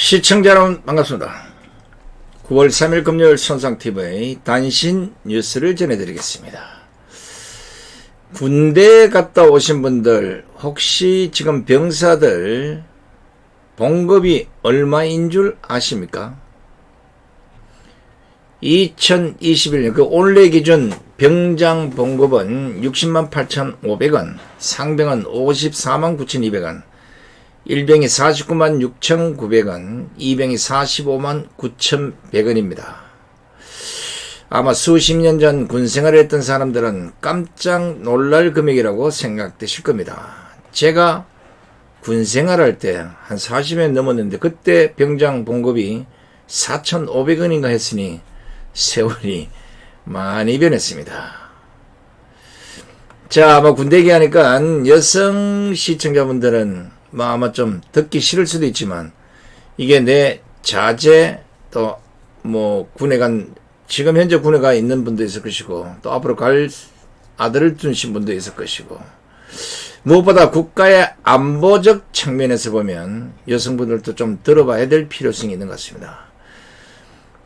시청자 여러분 반갑습니다. 9월 3일 금요일 손상TV의 단신 뉴스를 전해드리겠습니다. 군대에 갔다 오신 분들 혹시 지금 병사들 봉급이 얼마인 줄 아십니까? 2021년 그 올해 기준 병장 봉급은 60만 8,500원, 상병은 54만 9,200원, 일병이 49만 6,900원, 이병이 45만 9,100원입니다. 아마 수십 년 전 군생활을 했던 사람들은 깜짝 놀랄 금액이라고 생각되실 겁니다. 제가 군생활할 때 한 40년 넘었는데 그때 병장 봉급이 4,500원인가 했으니 세월이 많이 변했습니다. 자, 아마 군대 얘기하니까 여성 시청자분들은 아마 좀 듣기 싫을 수도 있지만 이게 내 자제 또 군에 간 지금 현재 군에 가 있는 분도 있을 것이고 또 앞으로 갈 아들을 두신 분도 있을 것이고 무엇보다 국가의 안보적 측면에서 보면 여성분들도 좀 들어봐야 될 필요성이 있는 것 같습니다.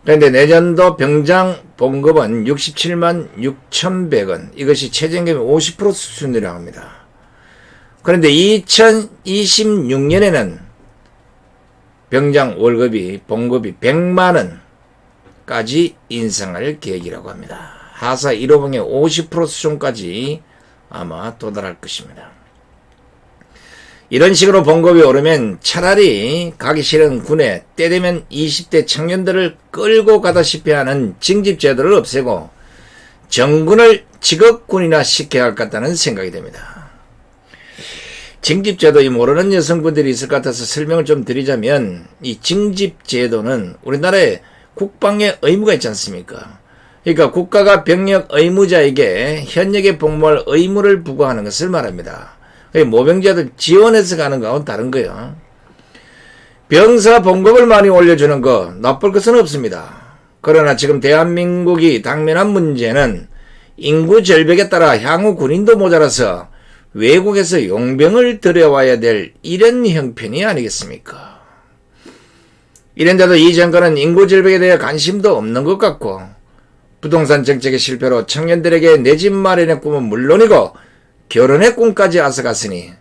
그런데 내년도 병장 봉급은 67만 6,100원 이것이 최저임금의 50% 수준이라고 합니다. 그런데 2026년에는 병장 월급이 봉급이 100만 원까지 인상할 계획이라고 합니다. 하사 1호봉의 50% 수준까지 아마 도달할 것입니다. 이런 식으로 봉급이 오르면 차라리 가기 싫은 군에 때 되면 20대 청년들을 끌고 가다시피 하는 징집제도를 없애고 정군을 직업군이나 시켜야 할 것 같다는 생각이 됩니다. 징집제도 모르는 여성분들이 있을 것 같아서 설명을 좀 드리자면 이 징집제도는 우리나라에 국방의 의무가 있지 않습니까? 그러니까 국가가 병력 의무자에게 현역에 복무할 의무를 부과하는 것을 말합니다. 모병자들 지원해서 가는 거하고는 다른 거예요. 병사 봉급을 많이 올려주는 거 나쁠 것은 없습니다. 그러나 지금 대한민국이 당면한 문제는 인구 절벽에 따라 향후 군인도 모자라서 외국에서 용병을 들여와야 될 이런 형편이 아니겠습니까? 이런데도 이 정권은 인구 절벽에 대해 관심도 없는 것 같고 부동산 정책의 실패로 청년들에게 내 집 마련의 꿈은 물론이고 결혼의 꿈까지 앗아갔으니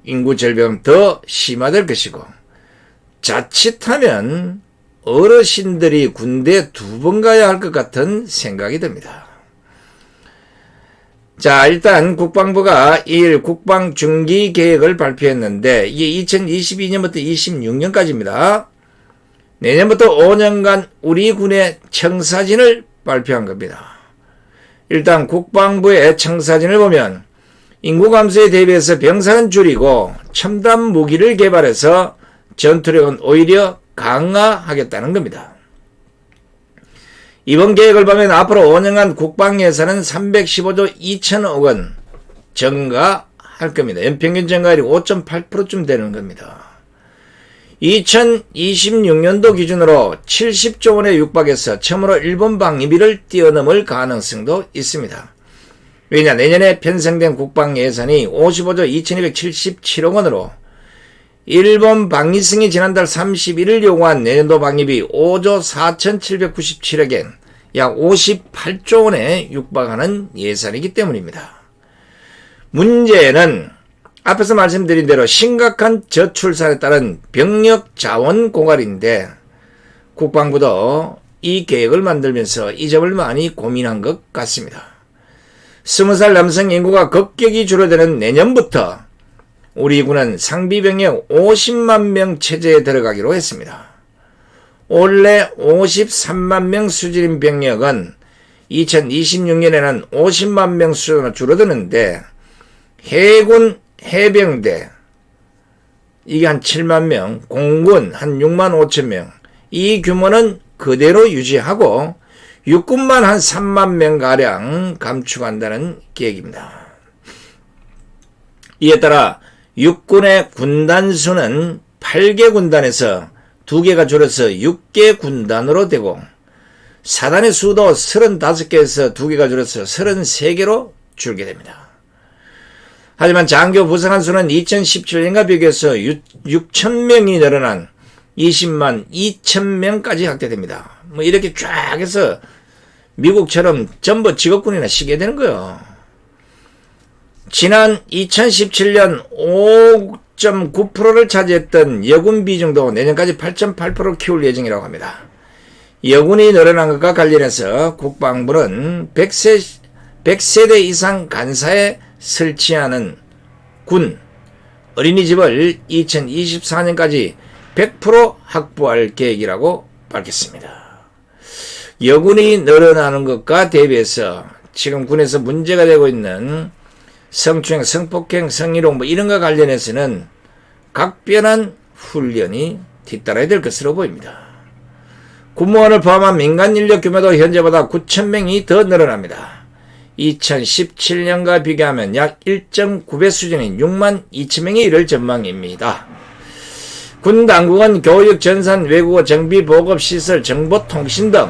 인구 절벽은 더 심화될 것이고 자칫하면 어르신들이 군대 2번 가야 할 것 같은 생각이 듭니다. 자, 일단 국방부가 2일 국방중기계획을 발표했는데 이게 2022년부터 26년까지입니다. 내년부터 5년간 우리 군의 청사진을 발표한 겁니다. 일단 국방부의 청사진을 보면 인구 감소에 대비해서 병사는 줄이고 첨단 무기를 개발해서 전투력은 오히려 강화하겠다는 겁니다. 이번 계획을 보면 앞으로 5년간 국방 예산은 315조 2천억 원 증가할 겁니다. 연평균 증가율이 5.8%쯤 되는 겁니다. 2026년도 기준으로 70조 원에 육박해서 처음으로 일본 방위비를 뛰어넘을 가능성도 있습니다. 왜냐, 내년에 편성된 국방 예산이 55조 2277억 원으로 일본 방위성이 지난달 31일 요구한 내년도 방위비 5조 4797억엔 약 58조 원에 육박하는 예산이기 때문입니다. 문제는 앞에서 말씀드린 대로 심각한 저출산에 따른 병력 자원 고갈인데 국방부도 이 계획을 만들면서 이 점을 많이 고민한 것 같습니다. 20살 남성 인구가 급격히 줄어드는 내년부터 우리 군은 상비병력 50만 명 체제에 들어가기로 했습니다. 원래 53만 명 수준인 병력은 2026년에는 50만 명 수준으로 줄어드는데 해군 해병대 이게 한 7만 명, 공군 한 6만 5천 명 이 규모는 그대로 유지하고 육군만 한 3만 명가량 감축한다는 계획입니다. 이에 따라 육군의 군단 수는 8개 군단에서 2개가 줄어서 6개 군단으로 되고 사단의 수도 35개에서 2개가 줄어서 33개로 줄게 됩니다. 하지만 장교 부상한 수는 2017년과 비교해서 6,000명이 늘어난 20만 2천 명까지 확대됩니다. 뭐 이렇게 쫙 해서 미국처럼 전부 직업군이나 시게 되는 거예요. 지난 2017년 5.9%를 차지했던 여군 비중도 내년까지 8.8% 키울 예정이라고 합니다. 여군이 늘어난 것과 관련해서 국방부는 100세대 이상 간사에 설치하는 군 어린이집을 2024년까지 100% 확보할 계획이라고 밝혔습니다. 여군이 늘어나는 것과 대비해서 지금 군에서 문제가 되고 있는 성추행, 성폭행, 성희롱 뭐 이런 것 관련해서는 각별한 훈련이 뒤따라야 될 것으로 보입니다. 군무원을 포함한 민간 인력 규모도 현재보다 9,000명이 더 늘어납니다. 2017년과 비교하면 약 1.9배 수준인 6만 2천 명에 이를 전망입니다. 군 당국은 교육, 전산, 외국어, 정비, 보급, 시설, 정보, 통신 등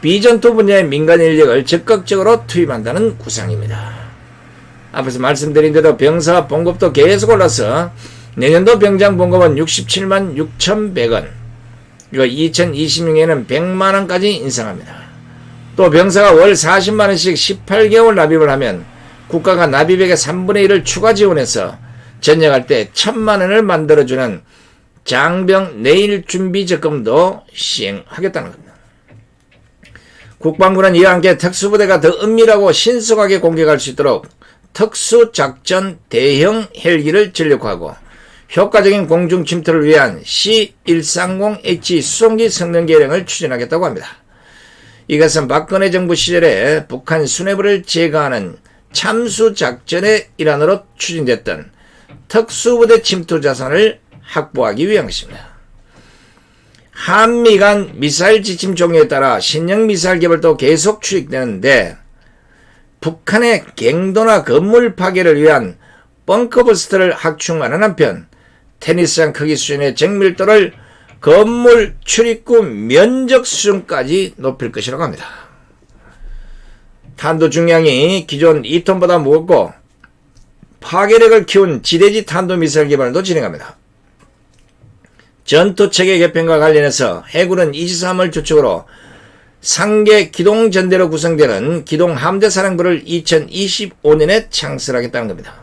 비전투 분야의 민간 인력을 적극적으로 투입한다는 구상입니다. 앞에서 말씀드린 대로 병사 봉급도 계속 올라서 내년도 병장 봉급은 67만 6,100원, 이거 2026년에는 100만원까지 인상합니다. 또 병사가 월 40만원씩 18개월 납입을 하면 국가가 납입액의 3분의 1을 추가 지원해서 전역할 때 1,000만원을 만들어주는 장병 내일 준비 적금도 시행하겠다는 겁니다. 국방부는 이와 함께 특수부대가 더 은밀하고 신속하게 공격할 수 있도록 특수작전 대형 헬기를 전력화하고 효과적인 공중 침투를 위한 C-130H 수송기 성능 개량을 추진하겠다고 합니다. 이것은 박근혜 정부 시절에 북한 수뇌부를 제거하는 참수작전의 일환으로 추진됐던 특수부대 침투 자산을 확보하기 위한 것입니다. 한미 간 미사일 지침 종료에 따라 신형 미사일 개발도 계속 추진되는데 북한의 갱도나 건물 파괴를 위한 벙커버스터를 확충하는 한편 테니스장 크기 수준의 정밀도를 건물 출입구 면적 수준까지 높일 것이라고 합니다. 탄도 중량이 기존 2톤보다 무겁고 파괴력을 키운 지대지 탄도미사일 개발도 진행합니다. 전투체계 개편과 관련해서 해군은 이지삼을 주축으로 상계 기동전대로 구성되는 기동함대사령부를 2025년에 창설하겠다는 겁니다.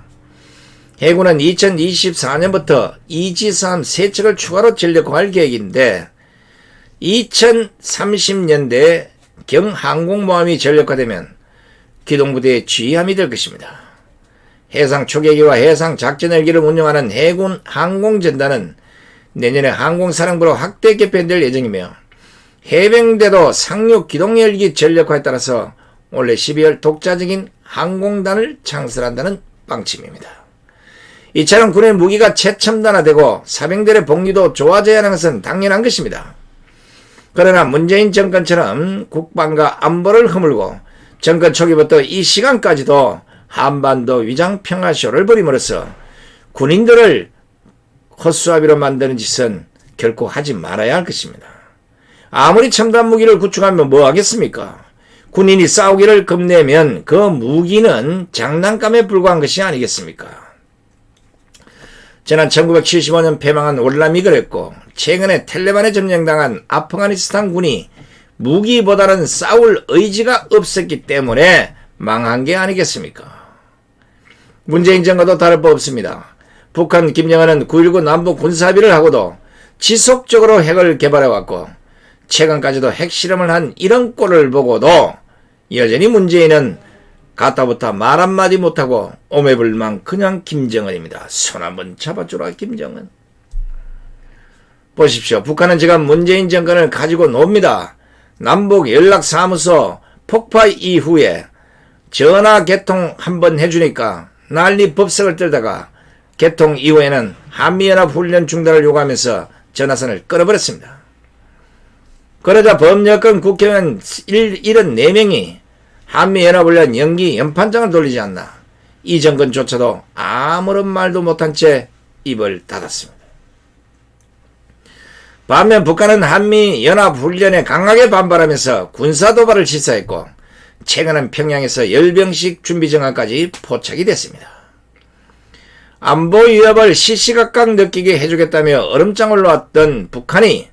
해군은 2024년부터 이지삼 3척을 추가로 전력화할 계획인데 2030년대에 경항공모함이 전력화되면 기동부대의 지휘함이 될 것입니다. 해상 초계기와 해상 작전 헬기를 운용하는 해군 항공전단은 내년에 항공사령부로 확대 개편될 예정이며 해병대도 상륙 기동헬기 전력화에 따라서 올해 12월 독자적인 항공단을 창설한다는 방침입니다. 이처럼 군의 무기가 최첨단화되고 사병들의 복리도 좋아져야 하는 것은 당연한 것입니다. 그러나 문재인 정권처럼 국방과 안보를 허물고 정권 초기부터 이 시간까지도 한반도 위장평화쇼를 벌임으로써 군인들을 헛수아비로 만드는 짓은 결코 하지 말아야 할 것입니다. 아무리 첨단 무기를 구축하면 뭐 하겠습니까? 군인이 싸우기를 겁내면 그 무기는 장난감에 불과한 것이 아니겠습니까? 지난 1975년 패망한 월남이 그랬고 최근에 텔레반에 점령당한 아프가니스탄 군이 무기보다는 싸울 의지가 없었기 때문에 망한 게 아니겠습니까? 문재인 정권도 다를 바 없습니다. 북한 김정은은 9.19 남북 군사합의를 하고도 지속적으로 핵을 개발해왔고 최근까지도 핵실험을 한 이런 꼴을 보고도 여전히 문재인은 가타부터 말 한마디 못하고 오매불망 그냥 김정은입니다. 손 한번 잡아주라 김정은. 보십시오. 북한은 지금 문재인 정권을 가지고 놉니다. 남북 연락사무소 폭파 이후에 전화 개통 한번 해주니까 난리 법석을 떨다가 개통 이후에는 한미연합훈련 중단을 요구하면서 전화선을 끊어버렸습니다. 그러자 범여권 국회의원 74명이 한미연합훈련 연기 연판장을 돌리지 않나 이 정권조차도 아무런 말도 못한 채 입을 닫았습니다. 반면 북한은 한미연합훈련에 강하게 반발하면서 군사도발을 시사했고 최근은 평양에서 열병식 준비정화까지 포착이 됐습니다. 안보 위협을 시시각각 느끼게 해주겠다며 얼음장을 놓았던 북한이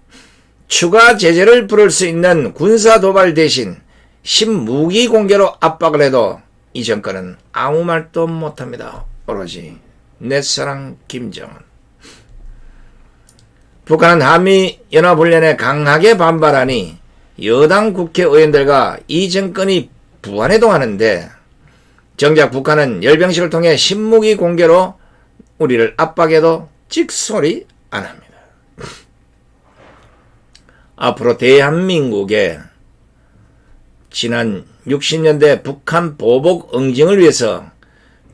추가 제재를 부를 수 있는 군사 도발 대신 신무기 공개로 압박을 해도 이 정권은 아무 말도 못합니다. 오로지 내 사랑 김정은. 북한은 한미연합훈련에 강하게 반발하니 여당 국회의원들과 이 정권이 부안해동하는데 정작 북한은 열병식을 통해 신무기 공개로 우리를 압박해도 찍소리 안 합니다. 앞으로 대한민국의 지난 60년대 북한 보복 응징을 위해서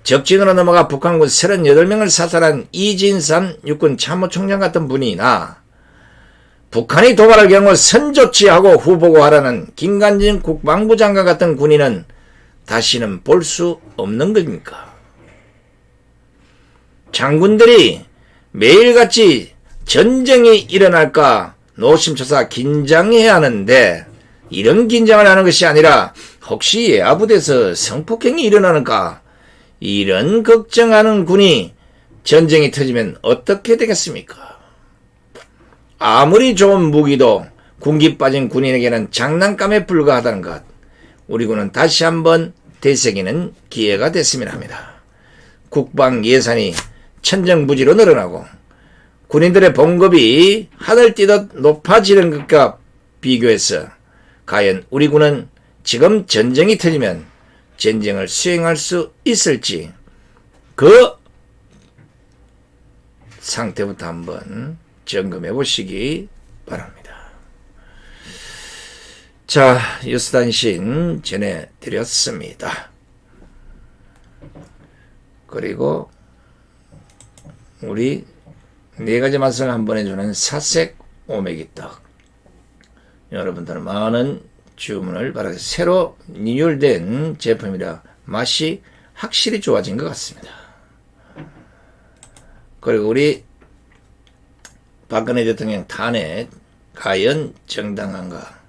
적진으로 넘어가 북한군 38명을 사살한 이진산 육군 참모총장 같은 분이나 북한이 도발할 경우 선조치하고 후보고하라는 김관진 국방부 장관 같은 군인은 다시는 볼 수 없는 겁니까? 장군들이 매일같이 전쟁이 일어날까 노심초사 긴장해야 하는데 이런 긴장을 하는 것이 아니라 혹시 예하부대에서 성폭행이 일어나는가 이런 걱정하는 군이 전쟁이 터지면 어떻게 되겠습니까? 아무리 좋은 무기도 군기 빠진 군인에게는 장난감에 불과하다는 것, 우리 군은 다시 한번 되새기는 기회가 됐으면 합니다. 국방 예산이 천정부지로 늘어나고 군인들의 봉급이 하늘 뛰듯 높아지는 것과 비교해서 과연 우리 군은 지금 전쟁이 터지면 전쟁을 수행할 수 있을지 그 상태부터 한번 점검해 보시기 바랍니다. 자, 뉴스단신 전해드렸습니다. 그리고 우리 4가지 맛을 한번 해주는 사색 오메기떡, 여러분들 많은 주문을 바라겠습니다. 새로 리뉴얼된 제품이라 맛이 확실히 좋아진 것 같습니다. 그리고 우리 박근혜 대통령 탄핵 과연 정당한가,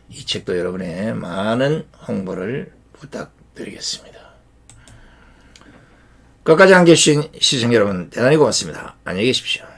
이 책도 여러분의 많은 홍보를 부탁드리겠습니다. 끝까지 함께해 주신 시청자 여러분 대단히 고맙습니다. 안녕히 계십시오.